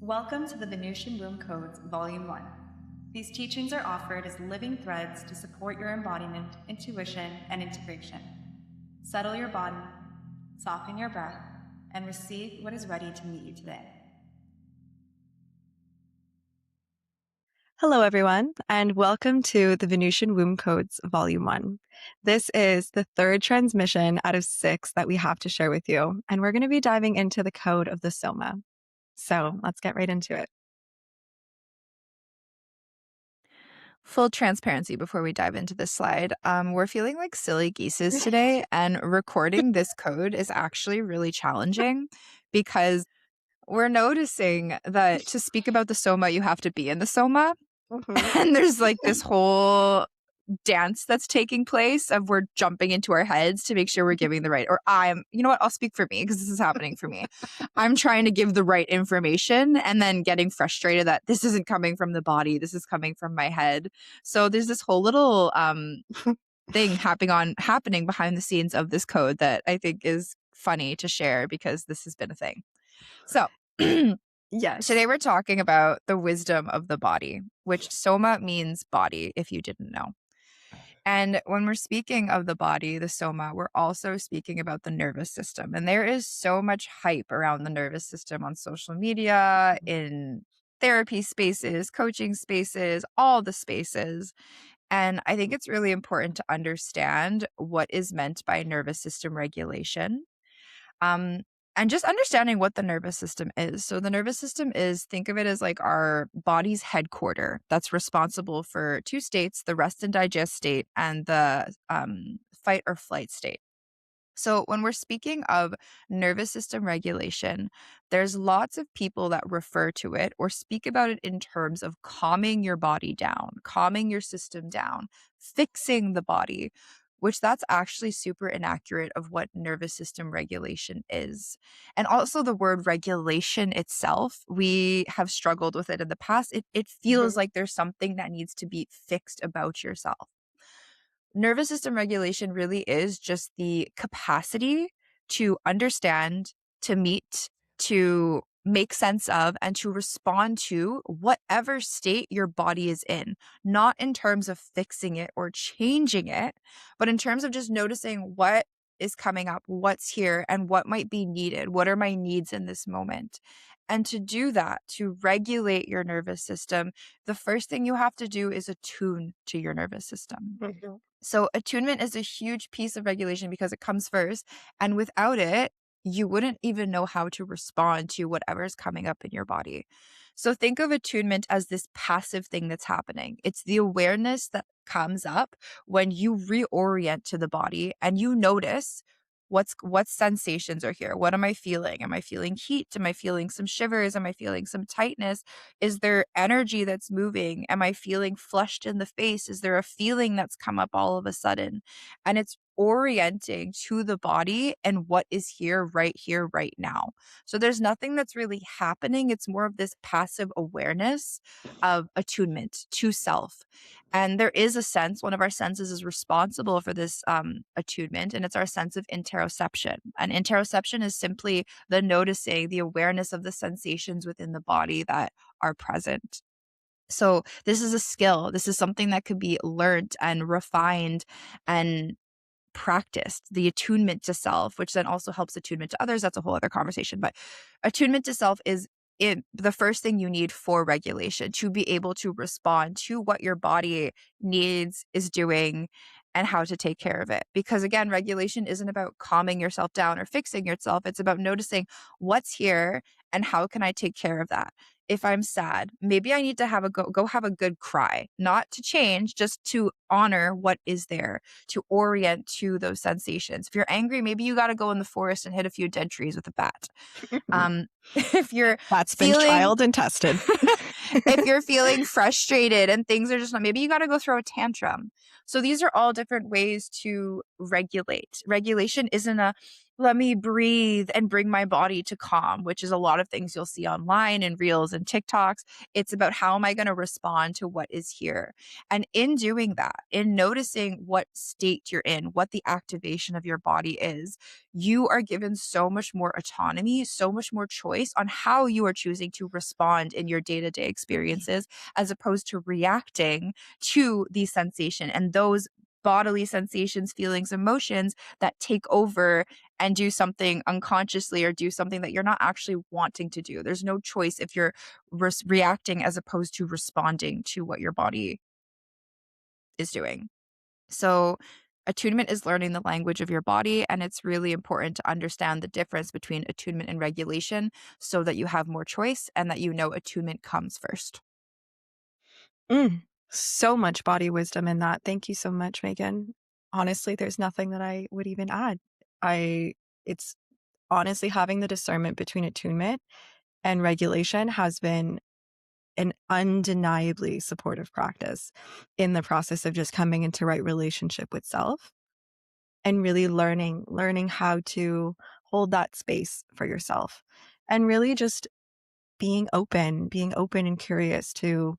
Welcome to the Venusian Womb Codes, Volume 1. These teachings are offered as living threads to support your embodiment, intuition, and integration. Settle your body, soften your breath, and receive what is ready to meet you today. Hello, everyone, and welcome to the Venusian Womb Codes, Volume 1. This is the third transmission out of 6 that we have to share with you, and we're going to be diving into the code of the Soma. So let's get right into it. Full transparency before we dive into this slide. We're feeling like silly geeses today, and recording this code is actually really challenging because we're noticing that to speak about the Soma, you have to be in the Soma. And there's like this whole dance that's taking place of we're jumping into our heads to make sure we're giving the right, or you know what, I'll speak for me because this is happening for me. I'm trying to give the right information and then getting frustrated that this isn't coming from the body, this is coming from my head. So there's this whole little thing happening behind the scenes of this code that I think is funny to share because this has been a thing. So Yes. Today we're talking about the wisdom of the body, which Soma means body, if you didn't know. And when we're speaking of the body, the Soma, we're also speaking about the nervous system. And there is so much hype around the nervous system on social media, in therapy spaces, coaching spaces, all the spaces. And I think it's really important to understand what is meant by nervous system regulation. And just understanding what the nervous system is. So the nervous system is, think of it as like our body's headquarter that's responsible for 2 states, the rest and digest state and the fight or flight state. So when we're speaking of nervous system regulation, there's lots of people that refer to it or speak about it in terms of calming your body down, calming your system down, fixing the body, which that's actually super inaccurate of what nervous system regulation is. And also the word regulation itself, we have struggled with it in the past. It feels like there's something that needs to be fixed about yourself. Nervous system regulation really is just the capacity to understand, to meet, to make sense of, and to respond to whatever state your body is in, not in terms of fixing it or changing it, but in terms of just noticing what is coming up, what's here, and what might be needed. What are my needs in this moment? And to do that, to regulate your nervous system, the first thing you have to do is attune to your nervous system. So attunement is a huge piece of regulation because it comes first. And without it, you wouldn't even know how to respond to whatever's coming up in your body. So think of attunement as this passive thing that's happening. It's the awareness that comes up when you reorient to the body and you notice what sensations are here. What am I feeling? Am I feeling heat? Am I feeling some shivers? Am I feeling some tightness? Is there energy that's moving? Am I feeling flushed in the face? Is there a feeling that's come up all of a sudden? And it's orienting to the body and what is here, right now. So there's nothing that's really happening. It's more of this passive awareness of attunement to self. And there is a sense, one of our senses is responsible for this attunement, and it's our sense of interoception. And interoception is simply the noticing, the awareness of the sensations within the body that are present. So this is a skill. This is something that could be learned and refined and practiced, the attunement to self, which then also helps attunement to others. That's a whole other conversation. But attunement to self is the first thing you need for regulation, to be able to respond to what your body needs, is doing, and how to take care of it. Because again, regulation isn't about calming yourself down or fixing yourself. It's about noticing what's here and how can I take care of that. If I'm sad, maybe I need to have go have a good cry, not to change, just to honor what is there, to orient to those sensations. If you're angry, maybe you got to go in the forest and hit a few dead trees with a bat. If you're That's been trialed and tested. if you're feeling frustrated and things are just not, maybe you got to go throw a tantrum. So these are all different ways to regulate. Regulation isn't let me breathe and bring my body to calm, which is a lot of things you'll see online and reels and TikToks. It's about how am I going to respond to what is here? And in doing that, in noticing what state you're in, what the activation of your body is, you are given so much more autonomy, so much more choice on how you are choosing to respond in your day to day experiences, as opposed to reacting to the sensation and those bodily sensations, feelings, emotions that take over and do something unconsciously or do something that you're not actually wanting to do. There's no choice if you're reacting as opposed to responding to what your body is doing. So, attunement is learning the language of your body, and it's really important to understand the difference between attunement and regulation so that you have more choice and that you know attunement comes first. So much body wisdom in that. Thank you so much, Megan. Honestly, there's nothing that I would even add. It's honestly having the discernment between attunement and regulation has been an undeniably supportive practice in the process of just coming into right relationship with self and really learning how to hold that space for yourself and really just being open and curious to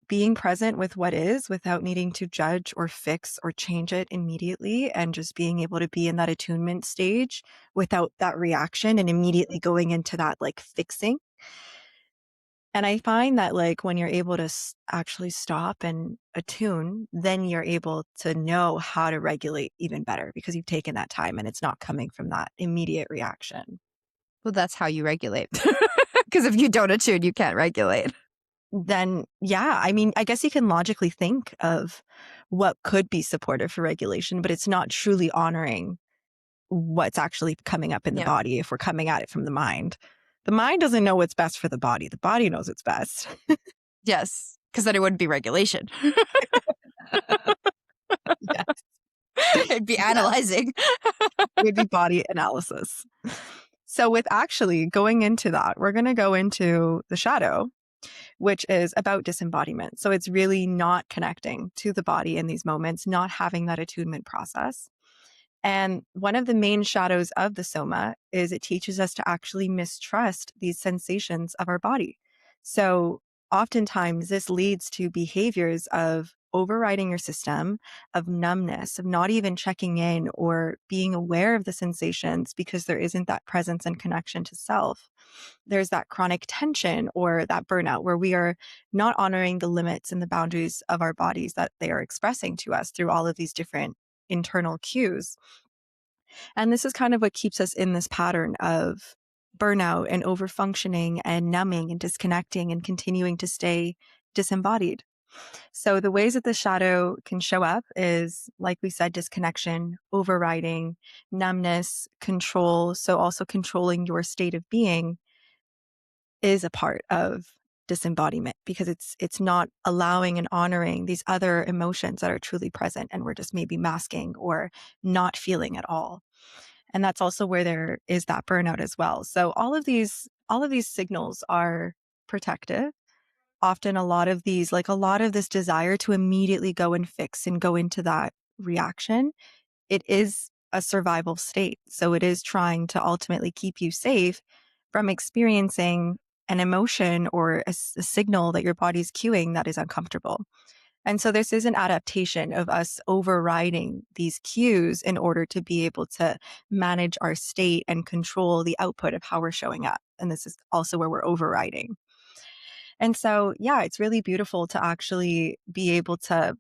being present with what is without needing to judge or fix or change it immediately, and just being able to be in that attunement stage without that reaction and immediately going into that like fixing. And I find that like when you're able to actually stop and attune, then you're able to know how to regulate even better because you've taken that time and it's not coming from that immediate reaction. Well, that's how you regulate. Because if you don't attune, you can't regulate. Then, yeah, I mean, I guess you can logically think of what could be supportive for regulation, but it's not truly honoring what's actually coming up in the Yeah. body if we're coming at it from the mind. The mind doesn't know what's best for the body knows what's best. Yes. Because then it wouldn't be regulation. Yes. It'd be Yes. analyzing. It would be body analysis. So, with actually going into that, we're going to go into the shadow, which is about disembodiment. So, it's really not connecting to the body in these moments, not having that attunement process. And one of the main shadows of the soma is it teaches us to actually mistrust these sensations of our body. So oftentimes this leads to behaviors of overriding your system, of numbness, of not even checking in or being aware of the sensations because there isn't that presence and connection to self. There's that chronic tension or that burnout where we are not honoring the limits and the boundaries of our bodies that they are expressing to us through all of these different internal cues. And this is kind of what keeps us in this pattern of burnout and overfunctioning and numbing and disconnecting and continuing to stay disembodied. So the ways that the shadow can show up is, like we said, disconnection, overriding, numbness, control. So also controlling your state of being is a part of disembodiment because it's not allowing and honoring these other emotions that are truly present and we're just maybe masking or not feeling at all. And that's also where there is that burnout as well. So all of these signals are protective. Often a lot of this desire to immediately go and fix and go into that reaction, it is a survival state. So it is trying to ultimately keep you safe from experiencing an emotion or a signal that your body's cueing that is uncomfortable. And so this is an adaptation of us overriding these cues in order to be able to manage our state and control the output of how we're showing up. And this is also where we're overriding. And so, yeah, it's really beautiful to actually be able to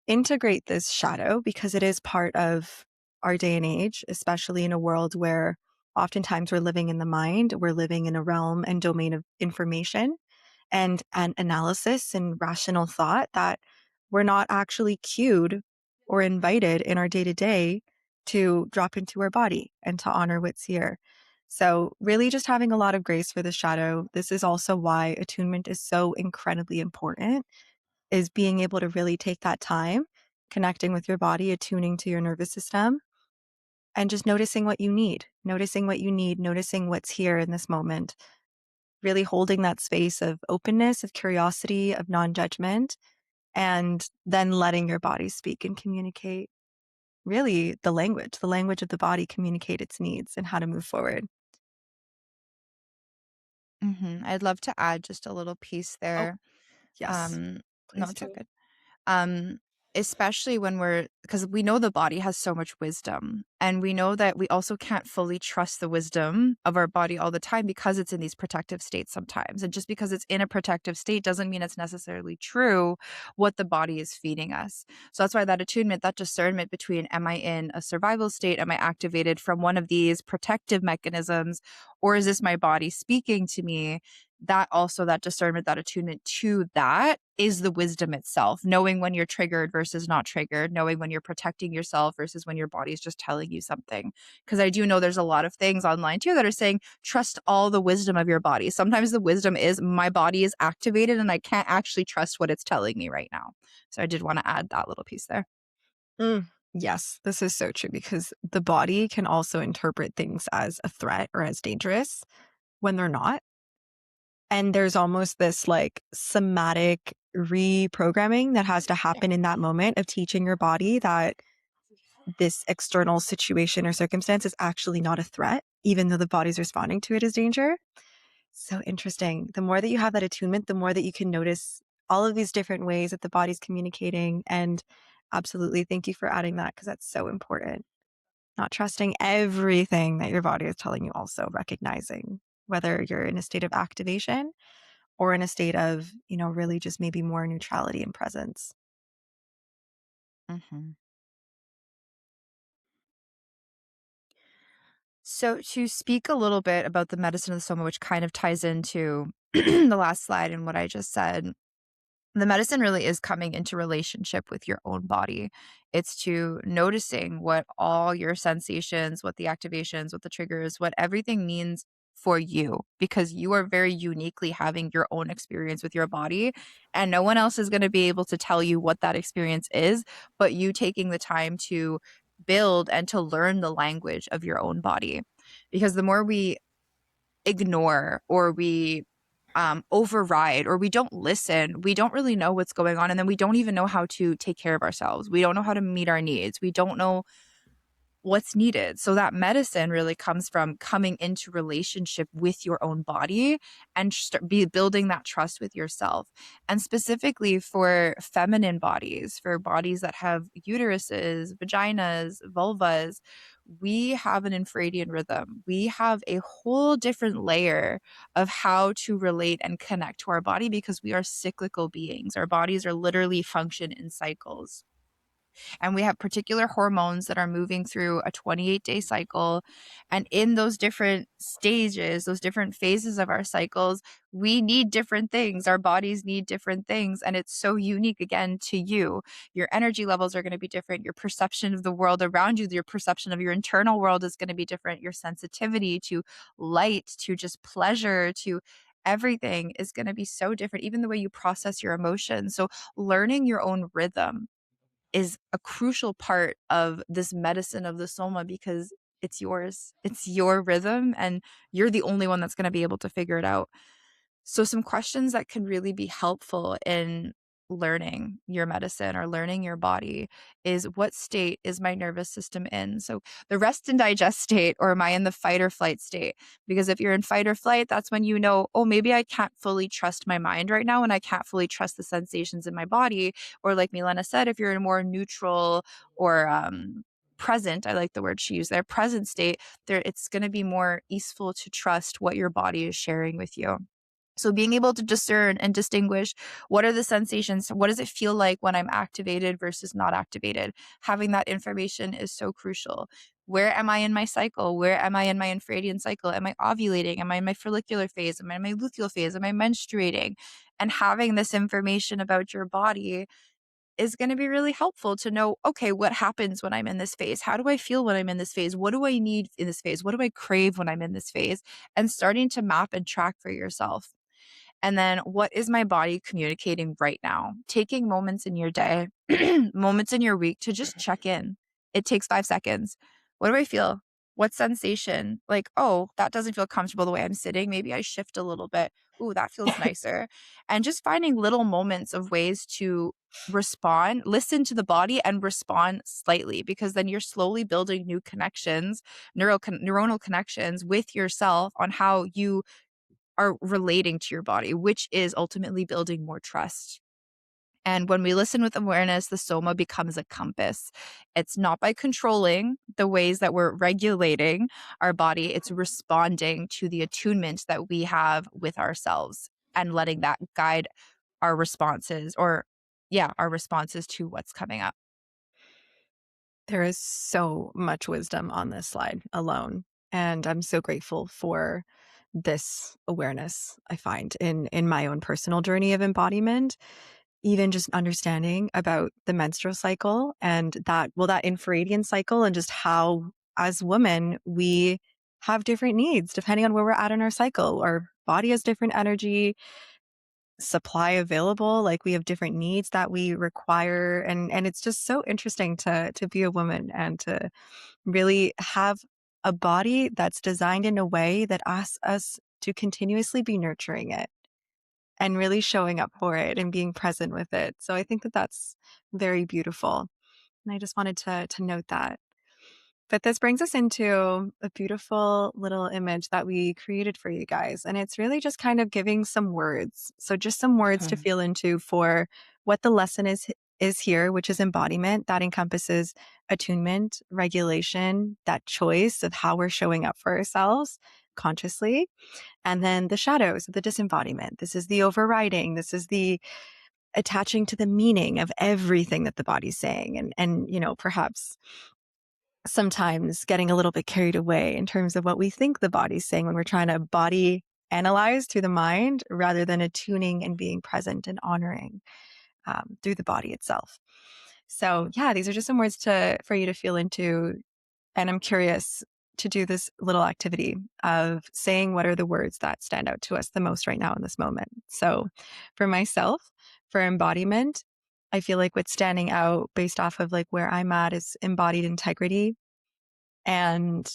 integrate this shadow because it is part of our day and age, especially in a world where oftentimes we're living in the mind, we're living in a realm and domain of information and an analysis and rational thought that we're not actually cued or invited in our day to day to drop into our body and to honor what's here. So, really, just having a lot of grace for the shadow. This is also why attunement is so incredibly important, is being able to really take that time, connecting with your body, attuning to your nervous system, and just noticing what's here in this moment, really holding that space of openness, of curiosity, of non judgment, and then letting your body speak and communicate. really the language of the body communicate its needs and how to move forward. I'd love to add just a little piece Oh, there. yes, Um, no, please it's all do. good. um Especially when we're, because we know the body has so much wisdom, and we know that we also can't fully trust the wisdom of our body all the time because it's in these protective states sometimes, and just because it's in a protective state doesn't mean it's necessarily true what the body is feeding us. So that's why that attunement, that discernment between, am I in a survival state, am I activated from one of these protective mechanisms, or is this my body speaking to me, that also, that discernment, that attunement to that is the wisdom itself, knowing when you're triggered versus not triggered, knowing when you're protecting yourself versus when your body's just telling you something. Because I do know there's a lot of things online too that are saying trust all the wisdom of your body. Sometimes the wisdom is my body is activated and I can't actually trust what it's telling me right now. So I did want to add that little piece there. Yes, this is so true because the body can also interpret things as a threat or as dangerous when they're not. And there's almost this like somatic reprogramming that has to happen in that moment of teaching your body that this external situation or circumstance is actually not a threat, even though the body's responding to it as danger. So interesting. The more that you have that attunement, the more that you can notice all of these different ways that the body's communicating. And absolutely, thank you for adding that because that's so important. Not trusting everything that your body is telling you, also recognizing whether you're in a state of activation or in a state of, really just maybe more neutrality and presence. hmm So, to speak a little bit about the medicine of the soma, which kind of ties into the last slide and what I just said, the medicine really is coming into relationship with your own body. It's to noticing what all your sensations, what the activations, what the triggers, what everything means for you, because you are very uniquely having your own experience with your body. And no one else is going to be able to tell you what that experience is, but you taking the time to build and to learn the language of your own body. Because the more we ignore or we override or we don't listen, we don't really know what's going on. And then we don't even know how to take care of ourselves. We don't know how to meet our needs. We don't know what's needed. So that medicine really comes from coming into relationship with your own body and be building that trust with yourself. And specifically for feminine bodies, for bodies that have uteruses, vaginas, vulvas, we have an infradian rhythm. We have a whole different layer of how to relate and connect to our body because we are cyclical beings. Our bodies are literally function in cycles, and we have particular hormones that are moving through a 28-day cycle. And in those different stages, those different phases of our cycles, we need different things. Our bodies need different things. And it's so unique, again, to you. Your energy levels are going to be different. Your perception of the world around you, your perception of your internal world is going to be different. Your sensitivity to light, to just pleasure, to everything is going to be so different, even the way you process your emotions. So, learning your own rhythm is a crucial part of this medicine of the soma, because it's yours. It's your rhythm and you're the only one that's going to be able to figure it out. So, some questions that can really be helpful in learning your medicine or learning your body is, what state is my nervous system in? So, the rest and digest state, or am I in the fight or flight state? Because if you're in fight or flight, that's when you know, oh, maybe I can't fully trust my mind right now and I can't fully trust the sensations in my body. Or, like Milena said, if you're in a more neutral or present, I like the word she used there, present state, there it's going to be more easeful to trust what your body is sharing with you. So being able to discern and distinguish, what are the sensations? What does it feel like when I'm activated versus not activated? Having that information is so crucial. Where am I in my cycle? Where am I in my infradian cycle? Am I ovulating? Am I in my follicular phase? Am I in my luteal phase? Am I menstruating? And having this information about your body is going to be really helpful to know, okay, what happens when I'm in this phase? How do I feel when I'm in this phase? What do I need in this phase? What do I crave when I'm in this phase? And starting to map and track for yourself. And then, what is my body communicating right now? Taking moments in your day, moments in your week to just check in. It takes 5 seconds. What do I feel? What sensation? Like, oh, that doesn't feel comfortable the way I'm sitting. Maybe I shift a little bit. Ooh, that feels nicer. And just finding little moments of ways to respond, listen to the body and respond slightly, because then you're slowly building new connections, neuronal connections with yourself on how you are relating to your body, which is ultimately building more trust. And when we listen with awareness, the soma becomes a compass. It's not by controlling the ways that we're regulating our body, it's responding to the attunement that we have with ourselves and letting that guide our responses, or, yeah, our responses to what's coming up. There is so much wisdom on this slide alone. And I'm so grateful for this awareness I find in my own personal journey of embodiment, even just understanding about the menstrual cycle and that infradian cycle, and just how as women we have different needs depending on where we're at in our cycle. Our body has different energy supply available, like we have different needs that we require, and it's just so interesting to be a woman and to really have a body that's designed in a way that asks us to continuously be nurturing it and really showing up for it and being present with it. So I think that that's very beautiful, and I just wanted to note that. But this brings us into a beautiful little image that we created for you guys. And it's really just kind of giving some words. So just some words to Mhm. feel into for what the lesson is here, which is embodiment. That encompasses attunement, regulation, that choice of how we're showing up for ourselves consciously. And then the shadows of the disembodiment. This is the overriding. This is the attaching to the meaning of everything that the body's saying. And perhaps sometimes getting a little bit carried away in terms of what we think the body's saying when we're trying to body analyze through the mind rather than attuning and being present and honoring through the body itself. So yeah, these are just some words for you to feel into. And I'm curious to do this little activity of saying what are the words that stand out to us the most right now in this moment. So for myself, for embodiment, I feel like what's standing out based off of like where I'm at is embodied integrity and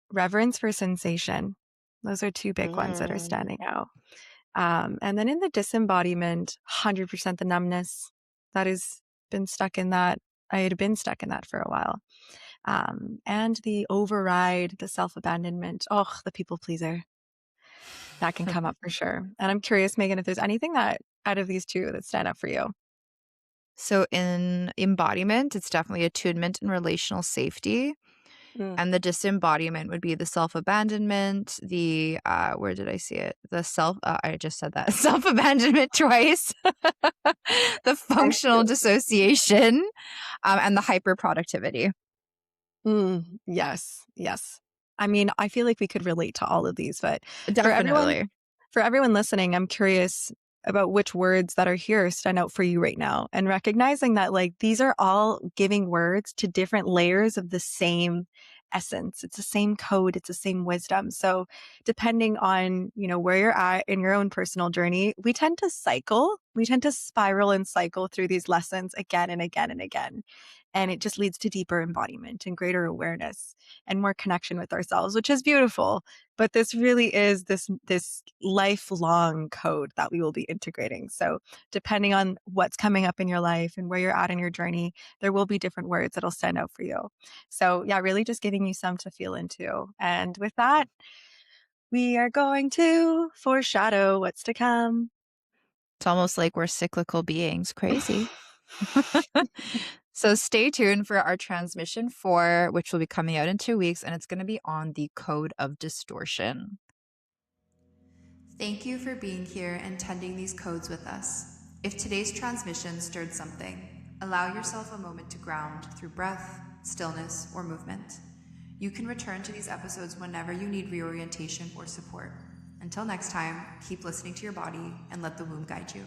reverence for sensation. Those are two big ones that are standing out. And then in the disembodiment, 100% the numbness that has been stuck in that. I had been stuck in that for a while. And the override, the self abandonment, the people pleaser, that can come up for sure. And I'm curious, Megan, if there's anything that out of these two that stand out for you. So in embodiment, it's definitely attunement and relational safety. Mm. And the disembodiment would be the self-abandonment, the, where did I see it? I just said that, self-abandonment twice, the functional dissociation, and the hyper-productivity. Yes, yes. I mean, I feel like we could relate to all of these, but for everyone Definitely. for everyone listening, I'm curious about which words that are here stand out for you right now, and recognizing that like these are all giving words to different layers of the same essence. It's the same code, it's the same wisdom. So depending on, where you're at in your own personal journey, we tend to cycle, we tend to spiral and cycle through these lessons again and again and again. And it just leads to deeper embodiment and greater awareness and more connection with ourselves, which is beautiful. But this really is this lifelong code that we will be integrating. So depending on what's coming up in your life and where you're at in your journey, there will be different words that'll stand out for you. So yeah, really just giving you some to feel into. And with that, we are going to foreshadow what's to come. It's almost like we're cyclical beings. Crazy. So stay tuned for our transmission 4, which will be coming out in 2 weeks, and it's going to be on the code of distortion. Thank you for being here and tending these codes with us. If today's transmission stirred something, allow yourself a moment to ground through breath, stillness, or movement. You can return to these episodes whenever you need reorientation or support. Until next time, keep listening to your body and let the womb guide you.